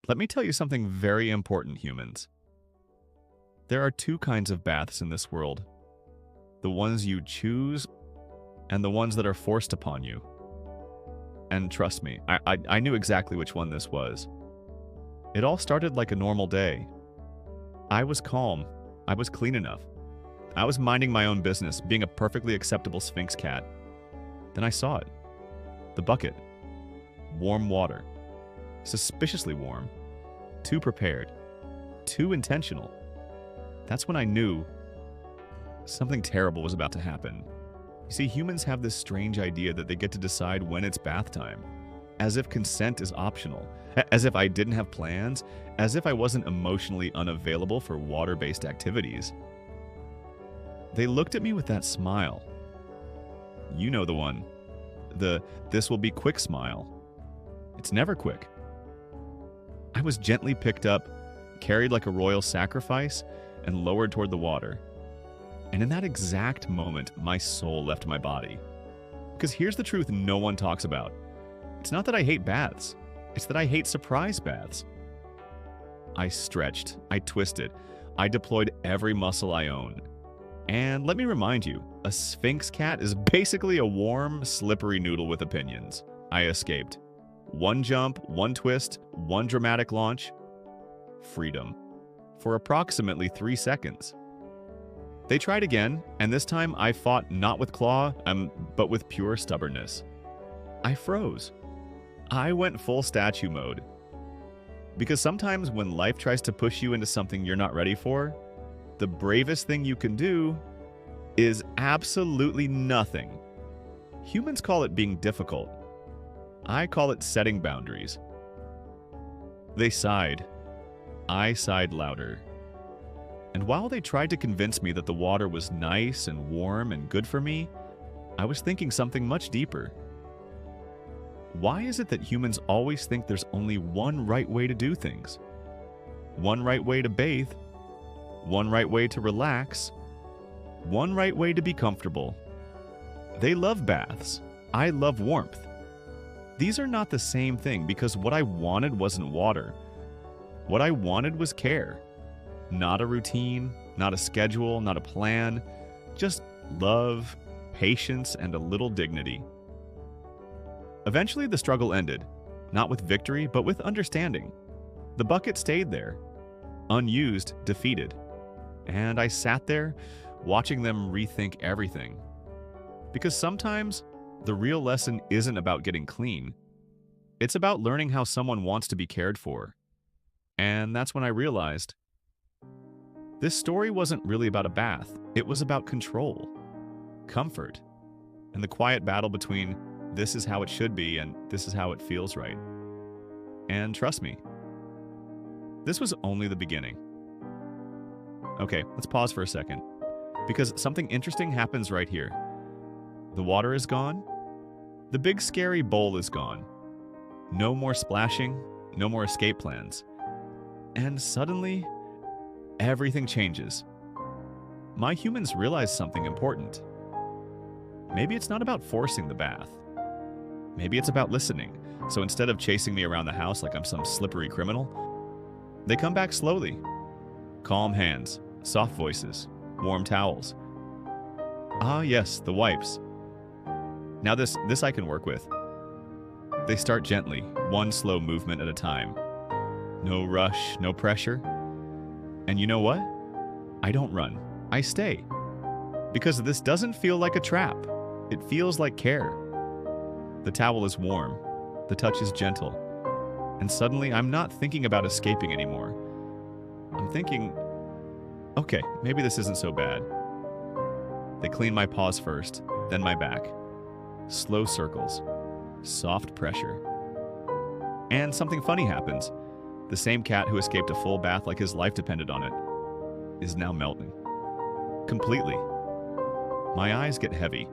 Let me tell you something very important, humans. There are two kinds of baths in this world. The ones you choose and the ones that are forced upon you. And trust me, I knew exactly which one this was. It all started like a normal day. I was calm. I was clean enough. I was minding my own business, being a perfectly acceptable Sphynx cat. Then I saw it. The bucket. Warm water. Suspiciously warm. Too prepared. Too intentional. That's when I knew something terrible was about to happen. You see, humans have this strange idea that they get to decide when it's bath time. As if consent is optional. As if I didn't have plans. As if I wasn't emotionally unavailable for water-based activities. They looked at me with that smile. You know the one. The "this will be quick" smile. It's never quick. I was gently picked up, carried like a royal sacrifice, and lowered toward the water. And in that exact moment, my soul left my body. Because here's the truth no one talks about. It's not that I hate baths. It's that I hate surprise baths. I stretched. I twisted. I deployed every muscle I own. And let me remind you, a Sphynx cat is basically a warm, slippery noodle with opinions. I escaped. One jump, one twist, one dramatic launch. Freedom. For approximately 3 seconds. They tried again, and this time I fought not with claw, but with pure stubbornness. I froze. I went full statue mode. Because sometimes when life tries to push you into something you're not ready for, the bravest thing you can do is absolutely nothing. Humans call it being difficult. I call it setting boundaries. They sighed. I sighed louder. And while they tried to convince me that the water was nice and warm and good for me, I was thinking something much deeper. Why is it that humans always think there's only one right way to do things? One right way to bathe, one right way to relax, one right way to be comfortable. They love baths. I love warmth. These are not the same thing because what I wanted wasn't water. What I wanted was care. Not a routine, not a schedule, not a plan, just love, patience, and a little dignity. Eventually, the struggle ended, not with victory, but with understanding. The bucket stayed there, unused, defeated. And I sat there, watching them rethink everything. Because sometimes, the real lesson isn't about getting clean. It's about learning how someone wants to be cared for. And that's when I realized this story wasn't really about a bath. It was about control, comfort, and the quiet battle between this is how it should be and this is how it feels right. And trust me, this was only the beginning. Okay, let's pause for a second, because something interesting happens right here. The water is gone. The big scary bowl is gone. No more splashing, no more escape plans. And suddenly, everything changes. My humans realize something important. Maybe it's not about forcing the bath. Maybe it's about listening. So instead of chasing me around the house like I'm some slippery criminal, they come back slowly. Calm hands, soft voices, warm towels. Ah, yes, the wipes. Now this I can work with. They start gently, one slow movement at a time. No rush, no pressure. And you know what? I don't run. I stay. Because this doesn't feel like a trap. It feels like care. The towel is warm. The touch is gentle. And suddenly, I'm not thinking about escaping anymore. I'm thinking, okay, maybe this isn't so bad. They clean my paws first, then my back. Slow circles. Soft pressure. And something funny happens. The same cat who escaped a full bath like his life depended on it is now melting. Completely. My eyes get heavy.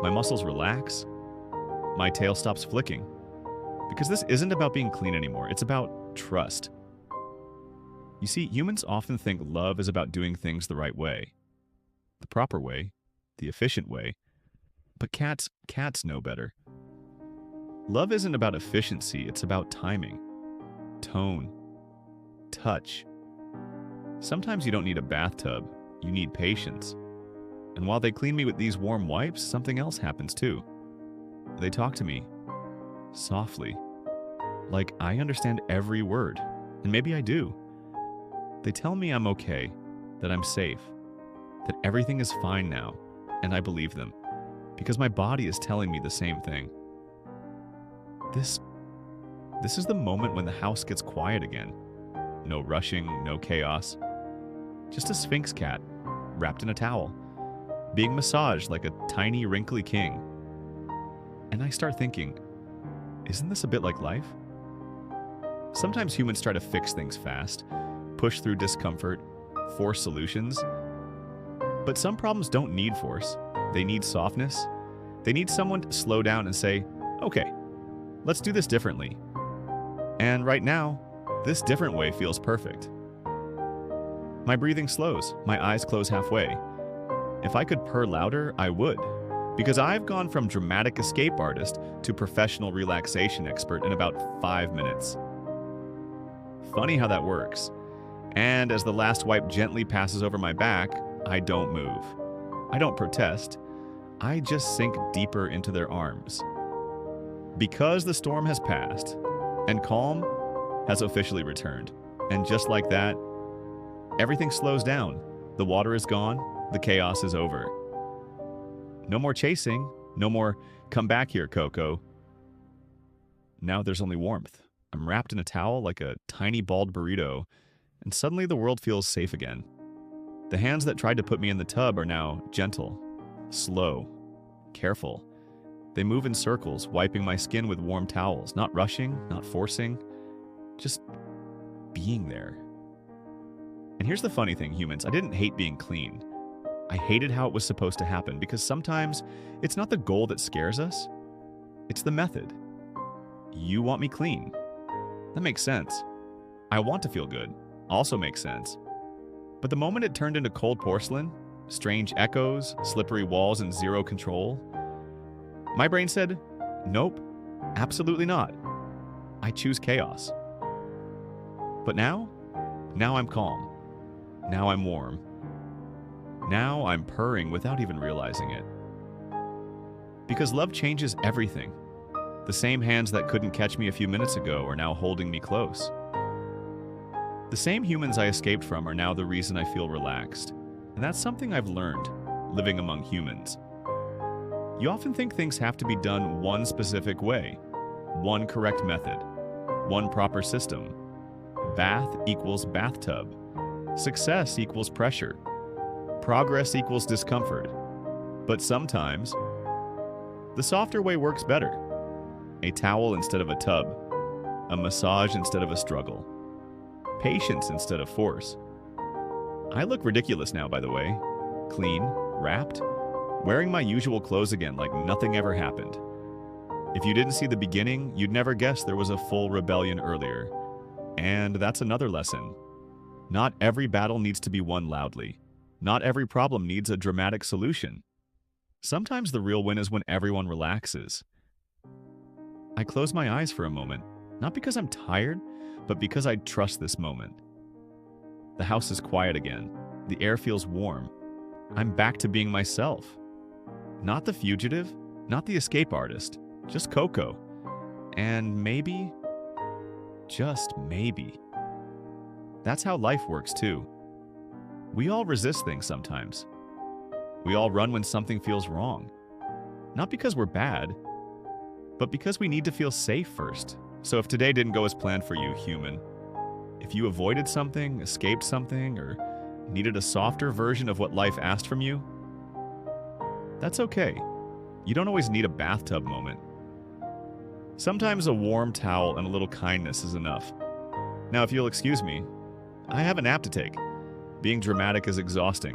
My muscles relax. My tail stops flicking. Because this isn't about being clean anymore. It's about trust. You see, humans often think love is about doing things the right way. The proper way. The efficient way. But cats know better. Love isn't about efficiency. It's about timing. tone, touch. Sometimes you don't need a bathtub, you need patience. And while they clean me with these warm wipes, something else happens too. They talk to me, softly, like I understand every word, and maybe I do. They tell me I'm okay, that I'm safe, that everything is fine now, and I believe them, because my body is telling me the same thing. This is the moment when the house gets quiet again. No rushing, no chaos. Just a Sphynx cat, wrapped in a towel, being massaged like a tiny, wrinkly king. And I start thinking, isn't this a bit like life? Sometimes humans try to fix things fast, push through discomfort, force solutions. But some problems don't need force. They need softness. They need someone to slow down and say, okay, let's do this differently. And right now, this different way feels perfect. My breathing slows, my eyes close halfway. If I could purr louder, I would, because I've gone from dramatic escape artist to professional relaxation expert in about 5 minutes. Funny how that works. And as the last wipe gently passes over my back, I don't move. I don't protest. I just sink deeper into their arms. Because the storm has passed, and calm has officially returned. And just like that, everything slows down. The water is gone. The chaos is over. No more chasing. No more, come back here, Coco. Now there's only warmth. I'm wrapped in a towel like a tiny bald burrito, and suddenly the world feels safe again. The hands that tried to put me in the tub are now gentle, slow, careful. They move in circles, wiping my skin with warm towels, not rushing, not forcing, just being there. And here's the funny thing, humans, I didn't hate being clean. I hated how it was supposed to happen, because sometimes it's not the goal that scares us, it's the method. You want me clean. That makes sense. I want to feel good. Also makes sense. But the moment it turned into cold porcelain, strange echoes, slippery walls, and zero control, my brain said, nope, absolutely not. I choose chaos. But now I'm calm. Now I'm warm. Now I'm purring without even realizing it. Because love changes everything. The same hands that couldn't catch me a few minutes ago are now holding me close. The same humans I escaped from are now the reason I feel relaxed. And that's something I've learned, living among humans. You often think things have to be done one specific way, one correct method, one proper system. Bath equals bathtub. Success equals pressure. Progress equals discomfort. But sometimes, the softer way works better. A towel instead of a tub. A massage instead of a struggle. Patience instead of force. I look ridiculous now, by the way. Clean, wrapped, wearing my usual clothes again like nothing ever happened. If you didn't see the beginning, you'd never guess there was a full rebellion earlier. And that's another lesson. Not every battle needs to be won loudly. Not every problem needs a dramatic solution. Sometimes the real win is when everyone relaxes. I close my eyes for a moment, not because I'm tired, but because I trust this moment. The house is quiet again. The air feels warm. I'm back to being myself. Not the fugitive, not the escape artist, just Coco. And maybe, just maybe, that's how life works too. We all resist things sometimes. We all run when something feels wrong. Not because we're bad, but because we need to feel safe first. So if today didn't go as planned for you, human, if you avoided something, escaped something, or needed a softer version of what life asked from you, that's okay. You don't always need a bathtub moment. Sometimes a warm towel and a little kindness is enough. Now, if you'll excuse me, I have a nap to take. Being dramatic is exhausting.